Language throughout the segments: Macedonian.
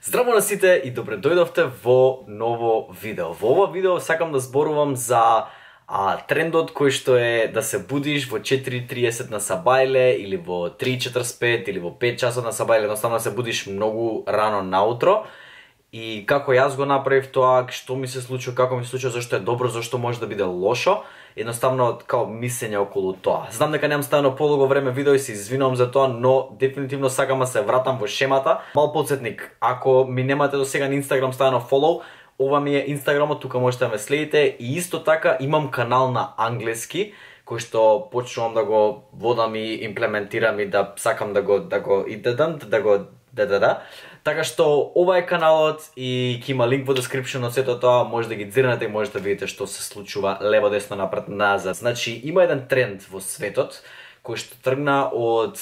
Здраво на сите и добре дојдовте во ново видео. Во ова видео сакам да зборувам за трендот кој што е да се будиш во 4:30 на сабајле или во 3:45 или во 5 часот на сабајле, едноставно да се будиш многу рано наутро. И како јас го направив тоа, што ми се случува, како ми се случува, зашто е добро, зашто може да биде лошо, едноставно као мислење околу тоа. Знам дека немам ставено подолго време видео и се извинувам за тоа, но дефинитивно сакам да се вратам во шемата. Мал потсетник, ако ми немате до сега на Instagram ставено follow, ова ми е Instagramот, тука можете да ме следите и исто така имам канал на англиски кој што почнувам да го водам и имплементирам и да сакам да го Така што ова е каналот и ќе има линк во description од сето тоа, може да ги дзирнете и можете да видите што се случува лево, десно, напред, назад. Значи има еден тренд во светот кој што тргна од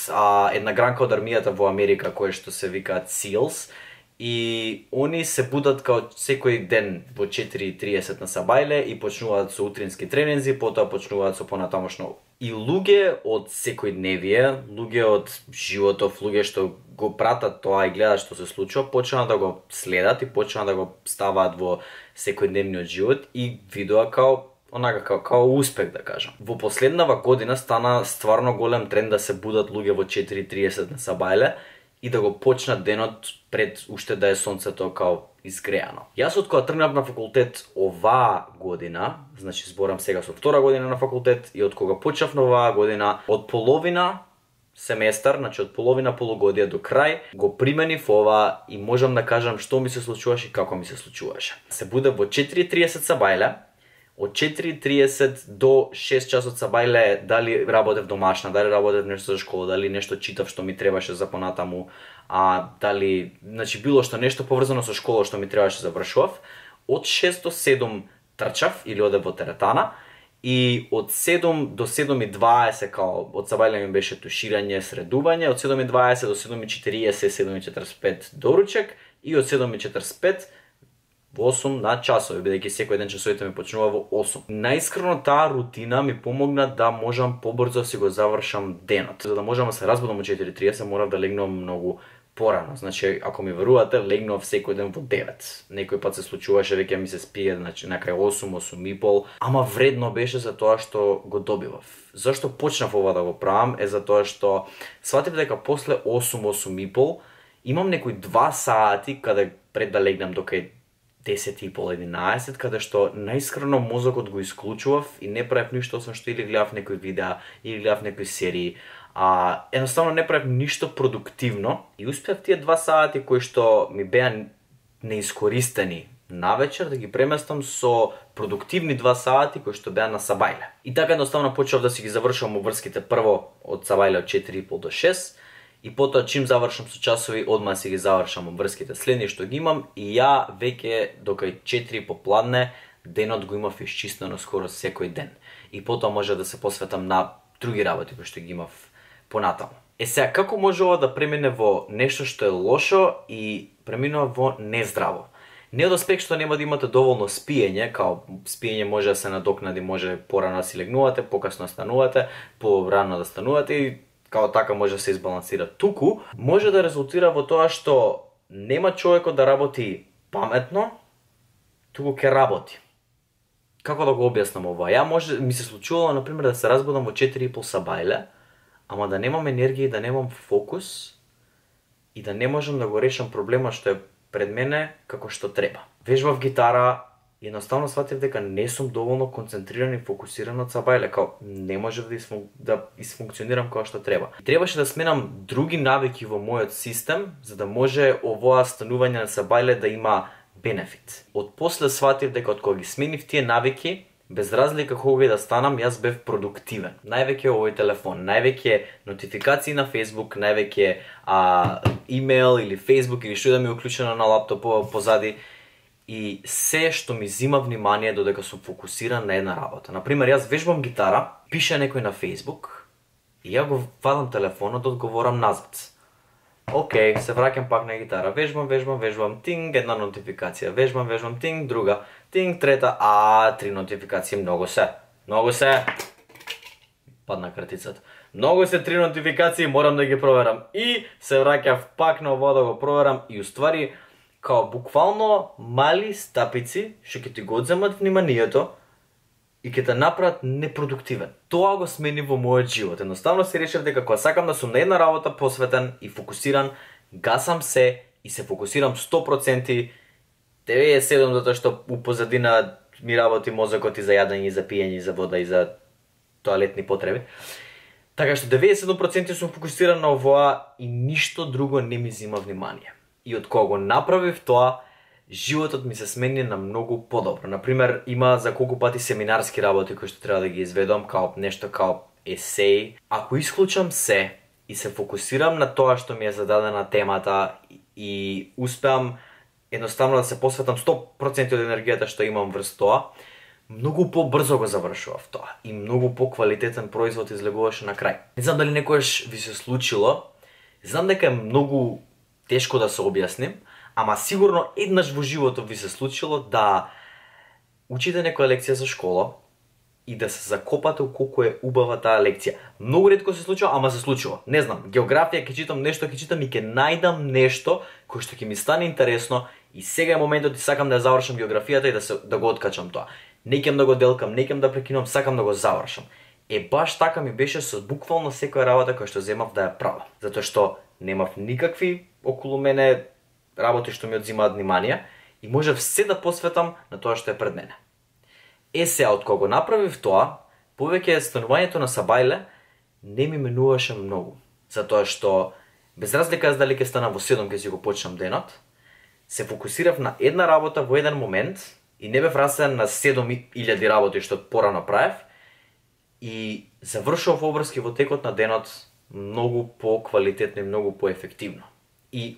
една гранка од армијата во Америка кој што се викаат SEALs и они се будат као секој ден во 4:30 на сабајле и почнуваат со утрински тренинзи, потоа почнуваат со понатамошно. И луѓе од секојдневие, луѓе од животов, луѓе што го пратат тоа и гледат што се случува, почнаа да го следат и почнаа да го ставаат во секојдневниот живот и видоа као успех, да кажам. Во последнава година стана стварно голем тренд да се будат луѓе во 4:30 на сабајле и да го почнат денот пред уште да е сонцето као изгреано. Јас од кога тргнав на факултет оваа година, значи зборам сега со втора година на факултет, и од кога почнав на оваа година, од половина семестар, значи од половина полугодија до крај, го применив ова и можам да кажам што ми се случуваше и како ми се случуваше. Се буде во 4:30 сабајле, од 4:30 до 6 часот сабајле, дали работев домашна, дали работев нешто за школа, дали нешто читав што ми требаше за понатаму, дали, значи било што нешто поврзано со школа што ми требаше завршував. Од 6 до 7 трчав или одев во теретана и од 7 до 7:20 као од сабајле ми беше туширање, средување, од 7:20 до 7:40, 7:45 доручек и од 7:45 во 8 на часови, бидејќи секој ден часовите ми почнува во 8. Наискрено таа рутина ми помогна да можам побрзо да си го завршам денот. За да можам да се разбудам во 4:30, морав да легнувам многу порано. Значи, ако ми верувате, легнував секој ден во 9. Некој пат се случуваше веќе ми се спие, значи накај 8, 8:30, ама вредно беше за тоа што го добивав. Зашто почнав ова да го правам е за тоа што сватив дека после 8, 8:30 имам некои 2 сати каде пред да легнам до кај 10:30, 11, каде што наискрено мозокот го исклучував и не правев ништо освен што или гледав некои видеа, или гледав некои серии. Едноставно не правев ништо продуктивно и успеав тие 2 сати кои што ми беа неискористени навечер да ги преместам со продуктивни 2 сати кои што беа на сабајле. И така едноставно почнав да си ги завршувам обврските прво од сабајле од 4:30 до 6. И потоа чим завршам со часови, одма си ги завршам обврските следни што ги имам и ја веќе до кај 4 попладне денот го имав исчистено скоро секој ден. И потоа може да се посветам на други работи кои што ги имав понатаму. Сега, како може ова да премине во нешто што е лошо и преминува во нездраво? Не од аспект што нема да имате доволно спиење, као спиење може да се надокнади, може порано да си легнувате, покасно да станувате, порано да станувате и као така може да се избалансира. Туку може да резултира во тоа што нема човекот да работи паметно, туку ќе работи. Како да го објаснам ова? Ми се случувало, например, да се разбудам во 4:30 сабајле, ама да немам енергија и да немам фокус и да не можам да го решам проблема што е пред мене како што треба. Вежбав гитара и едноставно сватив дека не сум доволно концентриран и фокусиран од сабајле, као не можев да изфункционирам како што треба. Требаше да сменам други навики во мојот систем за да може овоа станување на сабајле да има бенефит. Од после сватив дека од кога ги сменив тие навики, без разлика кога да станам, јас бев продуктивен. Највеќе овој телефон, највеќе нотификации на Facebook, највеќе имейл или Facebook или што да ми е уклучено на лаптоп позади. И се што ми зима внимание додека сум фокусиран на една работа. Например, јас вежбам гитара, пише некој на Facebook и ја го вадам телефонот, одговорам назад. Океј, се враќам пак на гитара, вежбам, тинг, една нотификација, вежбам, тинг, друга, тинг, трета, 3 нотификации, многу се. Падна кратицата. Многу се 3 нотификации, морам да ги проверам. И се враќав пак на ова да го проверам и уствари као буквално мали стапици што ќе ти го одземат вниманието и ќе те направат непродуктивен. Тоа го смени во мојот живот. Едноставно се решив дека кога сакам да сум на една работа посветен и фокусиран, гасам се и се фокусирам 100%, 97% затоа што у позадина ми работи мозокот и за јадење, и за пиење, и за вода, и за тоалетни потреби. Така што 97% сум фокусиран на овоа и ништо друго не ми зима внимание. И од кога го направив тоа, животот ми се смени на многу подобро. Например, има за колку пати семинарски работи кои што треба да ги изведам, као нешто као есеј. Ако исклучам се и се фокусирам на тоа што ми е зададена темата и успеам едноставно да се посветам 100% од енергијата што имам врз тоа, многу побрзо го завршував тоа и многу поквалитетен производ излегуваше на крај. Не знам дали некојаш ви се случило, знам дека е многу тешко да се објасним, ама сигурно еднаш во животот ви се случило да учите некоја лекција за школа и да се закопате колку е убава таа лекција. Многу ретко се случува, ама се случува. Не знам, географија ќе читам нешто, ќе читам и ќе најдам нешто кој што ќе ми стане интересно и сега е моментот и сакам да ја завршам географијата и да го откачам тоа. Не ќам да го делкам, не ќам да прекинувам, сакам да го завршам. Баш така ми беше со буквално секоја работа која што земав да ја правам. Затоа што немав никакви околу мене работи што ми одзимаат внимание и можев се да посветам на тоа што е пред мене. Сега, од кога го направив тоа, повеќе станувањето на Сабајле не ми менуваше многу. Затоа што, без разлика дали ќе стана во 7 ќе си го почнам денот, се фокусирав на една работа во еден момент и не бев расен на 7000 работи што порано правев и завршував обврски во текот на денот многу по-квалитетно и многу по-ефективно. И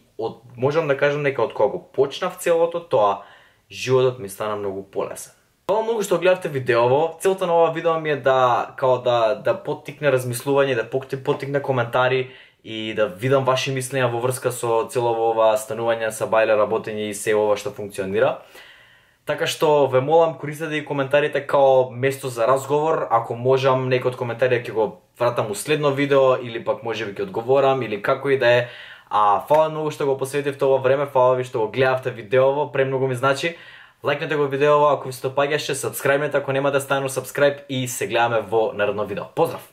можам да кажам дека од кога го почнав целото тоа, животот ми стана многу полесен. Фала многу што гледавте видеово. Целта на ова видео ми е да поттикне размислување, да поттикне коментари и да видам ваши мислења во врска со целово ова станување, Сабајле, работење и се ова што функционира. Така што ве молам, користете и коментарите као место за разговор. Ако можам некој од коментарите ќе го вратам у следно видео или пак можеби ќе одговорам или како и да е. Фала многу што го посветивте ова време, фала ви што го гледавте видеово, премногу ми значи. Лајкнете го видеово ако ви се допаѓаше, сабскрајбнете ако немате стану сабскрајб и се гледаме во наредно видео. Поздрав!